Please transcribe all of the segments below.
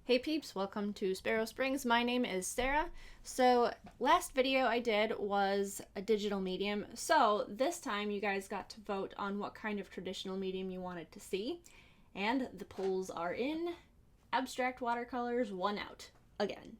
Hey peeps, welcome to Sparrow Springs. My name is Sarah. So last video I did was a digital medium. So this time you guys got to vote on what kind of traditional medium you wanted to see. And the polls are in. Abstract watercolors won out. Again.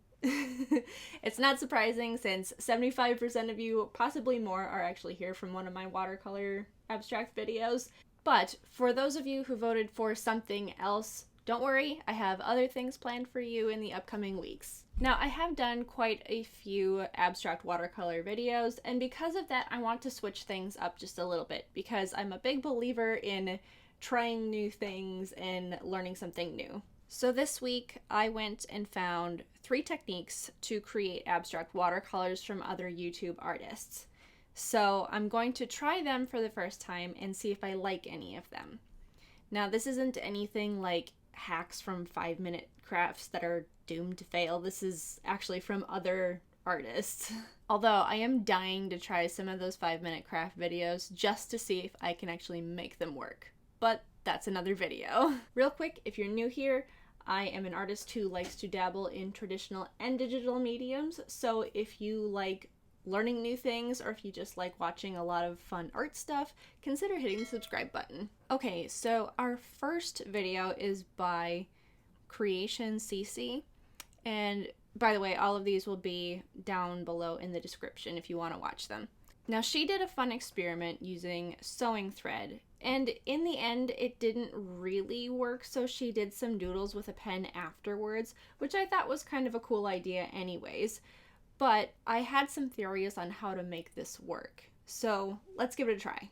It's not surprising since 75% of you, possibly more, are actually here from one of my watercolor abstract videos. But for those of you who voted for something else, don't worry, I have other things planned for you in the upcoming weeks. Now, I have done quite a few abstract watercolor videos, and because of that, I want to switch things up just a little bit because I'm a big believer in trying new things and learning something new. So this week, I went and found 3 techniques to create abstract watercolors from other YouTube artists. So I'm going to try them for the first time and see if I like any of them. Now, this isn't anything like hacks from 5-minute crafts that are doomed to fail. This is actually from other artists. Although I am dying to try some of those 5-minute craft videos just to see if I can actually make them work. But that's another video. Real quick, if you're new here, I am an artist who likes to dabble in traditional and digital mediums. So if you like learning new things, or if you just like watching a lot of fun art stuff, consider hitting the subscribe button. Okay, so our first video is by creationsceecee, and by the way, all of these will be down below in the description if you want to watch them. Now, she did a fun experiment using sewing thread, and in the end it didn't really work, so she did some doodles with a pen afterwards, which I thought was kind of a cool idea anyways. But I had some theories on how to make this work, so let's give it a try.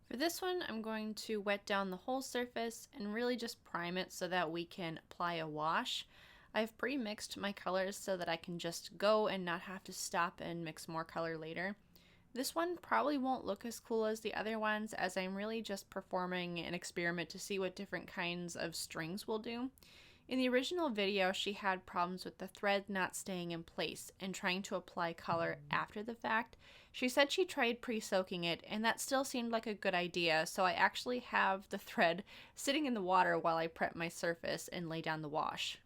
For this one, I'm going to wet down the whole surface and really just prime it so that we can apply a wash. I've pre-mixed my colors so that I can just go and not have to stop and mix more color later. This one probably won't look as cool as the other ones, as I'm really just performing an experiment to see what different kinds of strings will do. In the original video, she had problems with the thread not staying in place and trying to apply color after the fact. She said she tried pre-soaking it, and that still seemed like a good idea, so I actually have the thread sitting in the water while I prep my surface and lay down the wash.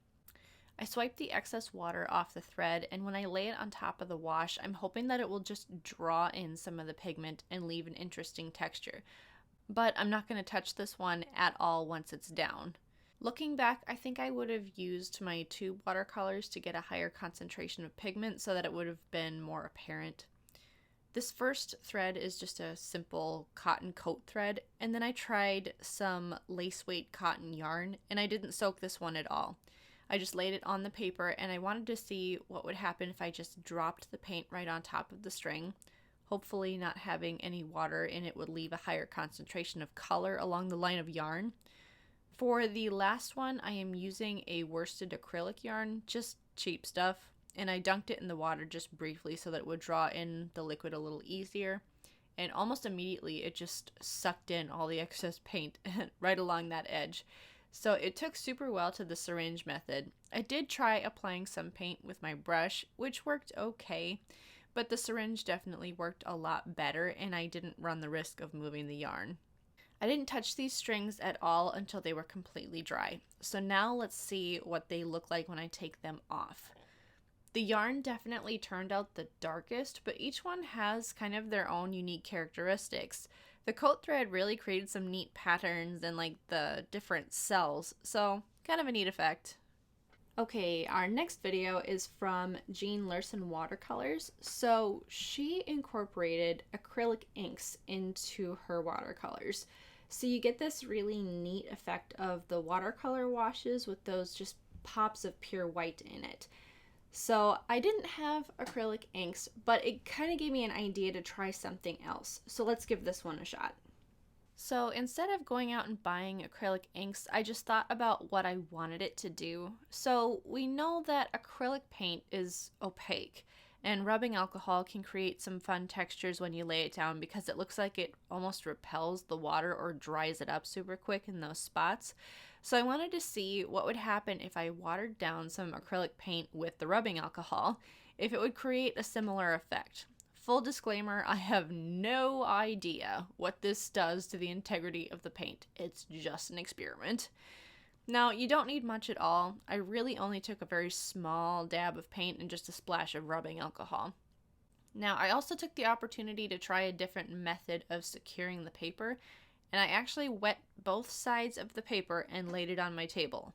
I swipe the excess water off the thread, and when I lay it on top of the wash, I'm hoping that it will just draw in some of the pigment and leave an interesting texture. But I'm not going to touch this one at all once it's down. Looking back, I think I would have used my tube watercolors to get a higher concentration of pigment so that it would have been more apparent. This first thread is just a simple cotton coat thread, and then I tried some lace weight cotton yarn, and I didn't soak this one at all. I just laid it on the paper, and I wanted to see what would happen if I just dropped the paint right on top of the string. Hopefully not having any water in it would leave a higher concentration of color along the line of yarn. For the last one, I am using a worsted acrylic yarn, just cheap stuff, and I dunked it in the water just briefly so that it would draw in the liquid a little easier, and almost immediately it just sucked in all the excess paint right along that edge. So it took super well to the syringe method. I did try applying some paint with my brush, which worked okay, but the syringe definitely worked a lot better, and I didn't run the risk of moving the yarn. I didn't touch these strings at all until they were completely dry. So now let's see what they look like when I take them off. The yarn definitely turned out the darkest, but each one has kind of their own unique characteristics. The coat thread really created some neat patterns and like the different cells, so kind of a neat effect. Okay, our next video is from Lurssen Watercolors. So she incorporated acrylic inks into her watercolors. So you get this really neat effect of the watercolor washes with those just pops of pure white in it. So I didn't have acrylic inks, but it kind of gave me an idea to try something else. So let's give this one a shot. So instead of going out and buying acrylic inks, I just thought about what I wanted it to do. So we know that acrylic paint is opaque, and rubbing alcohol can create some fun textures when you lay it down because it looks like it almost repels the water or dries it up super quick in those spots. So I wanted to see what would happen if I watered down some acrylic paint with the rubbing alcohol, if it would create a similar effect. Full disclaimer, I have no idea what this does to the integrity of the paint. It's just an experiment. Now, you don't need much at all. I really only took a very small dab of paint and just a splash of rubbing alcohol. Now, I also took the opportunity to try a different method of securing the paper, and I actually wet both sides of the paper and laid it on my table.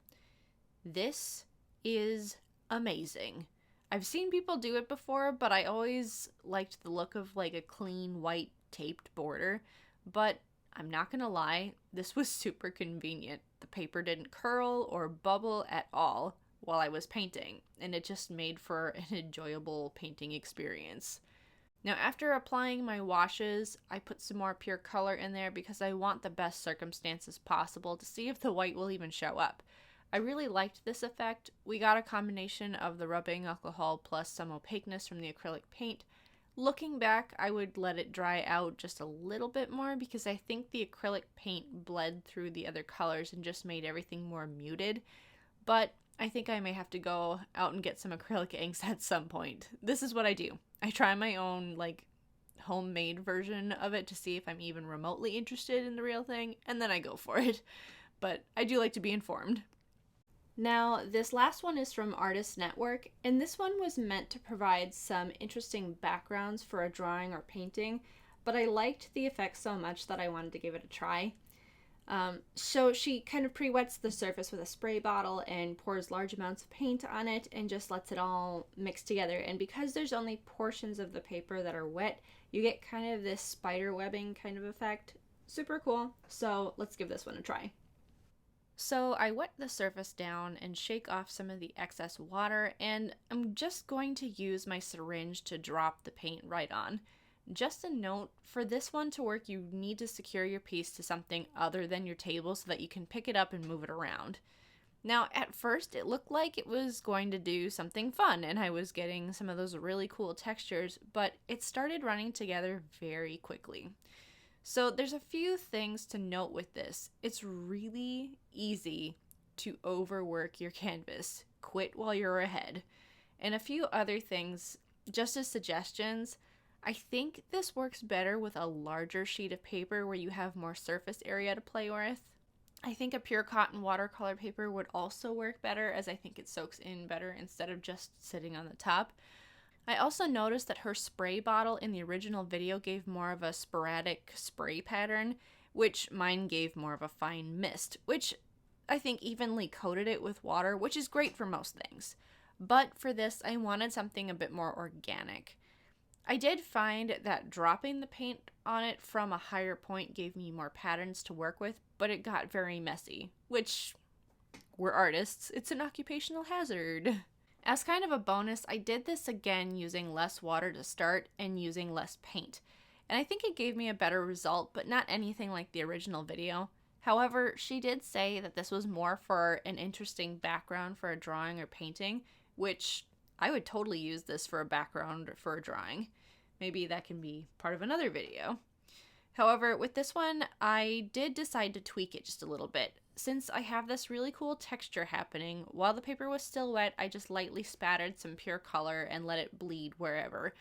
This is amazing. I've seen people do it before, but I always liked the look of like a clean white taped border, but I'm not gonna lie, this was super convenient. The paper didn't curl or bubble at all while I was painting, and it just made for an enjoyable painting experience. Now, after applying my washes, I put some more pure color in there because I want the best circumstances possible to see if the white will even show up. I really liked this effect. We got a combination of the rubbing alcohol plus some opaqueness from the acrylic paint. Looking back, I would let it dry out just a little bit more because I think the acrylic paint bled through the other colors and just made everything more muted. But I think I may have to go out and get some acrylic inks at some point. This is what I do. I try my own, like, homemade version of it to see if I'm even remotely interested in the real thing, and then I go for it. But I do like to be informed. Now, this last one is from Artist Network, and this one was meant to provide some interesting backgrounds for a drawing or painting, but I liked the effect so much that I wanted to give it a try. So she kind of pre-wets the surface with a spray bottle and pours large amounts of paint on it and just lets it all mix together. And because there's only portions of the paper that are wet, you get kind of this spider webbing kind of effect. Super cool. So let's give this one a try. So I wet the surface down and shake off some of the excess water, and I'm just going to use my syringe to drop the paint right on. Just a note, for this one to work, you need to secure your piece to something other than your table so that you can pick it up and move it around. Now, at first, it looked like it was going to do something fun, and I was getting some of those really cool textures, but it started running together very quickly. So there's a few things to note with this. It's really easy to overwork your canvas. Quit while you're ahead. And a few other things, just as suggestions. I think this works better with a larger sheet of paper where you have more surface area to play with. I think a pure cotton watercolor paper would also work better, as I think it soaks in better instead of just sitting on the top. I also noticed that her spray bottle in the original video gave more of a sporadic spray pattern, which mine gave more of a fine mist, which I think evenly coated it with water, which is great for most things. But for this, I wanted something a bit more organic. I did find that dropping the paint on it from a higher point gave me more patterns to work with, but it got very messy, which, we're artists, it's an occupational hazard. As kind of a bonus, I did this again using less water to start and using less paint. And I think it gave me a better result, but not anything like the original video. However, she did say that this was more for an interesting background for a drawing or painting, which I would totally use this for a background for a drawing. Maybe that can be part of another video. However, with this one, I did decide to tweak it just a little bit. Since I have this really cool texture happening, while the paper was still wet, I just lightly spattered some pure color and let it bleed wherever.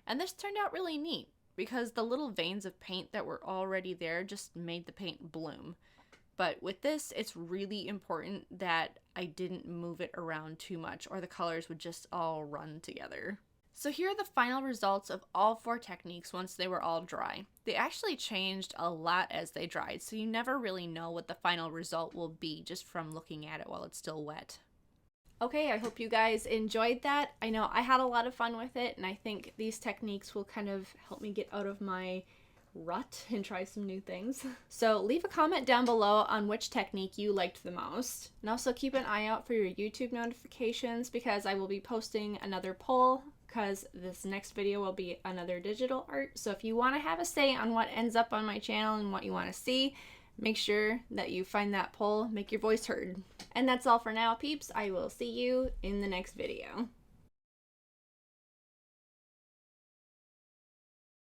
And this turned out really neat, because the little veins of paint that were already there just made the paint bloom. But with this, it's really important that I didn't move it around too much, or the colors would just all run together. So here are the final results of all 4 techniques once they were all dry. They actually changed a lot as they dried, so you never really know what the final result will be just from looking at it while it's still wet. Okay, I hope you guys enjoyed that. I know I had a lot of fun with it, and I think these techniques will kind of help me get out of my rut and try some new things. So leave a comment down below on which technique you liked the most. And also keep an eye out for your YouTube notifications, because I will be posting another poll, because this next video will be another digital art. So if you want to have a say on what ends up on my channel and what you want to see, make sure that you find that poll, make your voice heard. And that's all for now, peeps. I will see you in the next video.